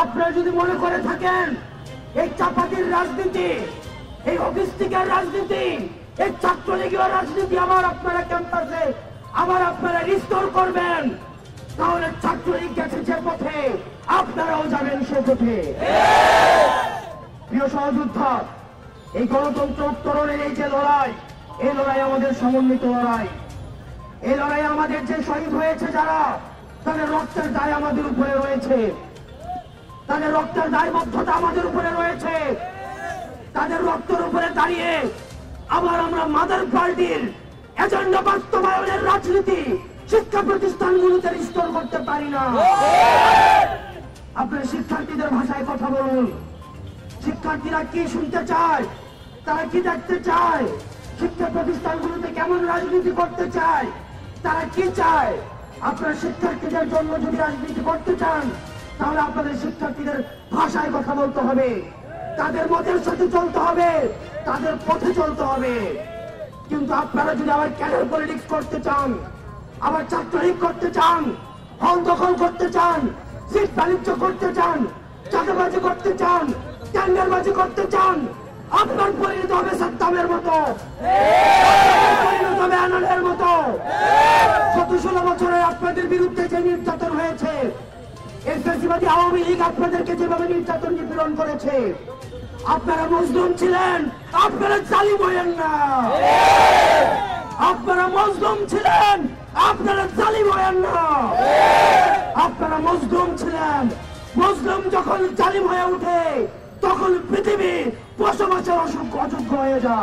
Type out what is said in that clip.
আপনারা যদি মনে করে থাকেন এই চাপাতির রাজনীতি, এই অফিস্টিকের রাজনীতি, এই ছাত্রলীগীয় রাজনীতি আবার আপনারা ক্যাম্পাসে আবার আপনারা রিস্টোর করবেন, তাহলে ছাত্রলীগ গেছে যে পথে আপনারাও যাবেন সে পথে। প্রিয় সহযোদ্ধা, এই গণতন্ত্র উত্তরণের এই যে লড়াই, এই লড়াই আমাদের সমন্বিত লড়াই। এই লড়াই আমাদের যে শহীদ হয়েছে যারা, তাদের রক্তের দায় আমাদের উপরে রয়েছে, তাদের রক্তের দায়বদ্ধতা আমাদের উপরে রয়েছে। তাদের রক্তের উপরে দাঁড়িয়ে আবার আমরা মাদার পার্টির এজেন্ডা বাস্তবায়নের রাজনীতি শিক্ষা প্রতিষ্ঠানগুলোতে রিস্টোর করতে পারি না। আপনার শিক্ষার্থীদের ভাষায় কথা বলুন। শিক্ষার্থীরা কি শুনতে চায়, তারা কি দেখতে চায়, শিক্ষা প্রতিষ্ঠানগুলোতে কেমন রাজনীতি করতে চায়, তারা কি চায়। আপনার শিক্ষার্থীদের জন্য যদি রাজনীতি করতে চান, তাহলে আপনাদের শিক্ষার্থীদের ভাষায় কথা বলতে হবে, তাদের মতের সাথে চলতে হবে, তাদের পথে চলতে হবে। কিন্তু আপনারা যদি আবার ক্যাডার পলিটিক্স করতে চান, আবার ছাত্রলীগ করতে চান, হল দখল করতে চান, সিট বাণিজ্য করতে চান, চাঁদাবাজি করতে চান, টেন্ডারবাজি করতে চান, আপনার পরিণত হবে সাদ্দামের মতো, পরিণত হবে আনালের মতো। ১৭ বছরে আপনাদের বিরুদ্ধে যে নির্যাতন হয়েছে, এই ফ্যাসিবাদী আওয়ামী লীগ আপনাদেরকে যেভাবে নির্যাতন নিপীড়ন করেছে, আপনারা মজলুম ছিলেন, আপনারা জালিম হয়েন না। আপনারা মজলুম ছিলেন, আপনারা জালিম হয়েন না। আপনারা মজলুম ছিলেন, মজলুম যখন জালিম হয়ে ওঠে তখন পৃথিবী বসবাসের অযোগ্য হয়ে যায়।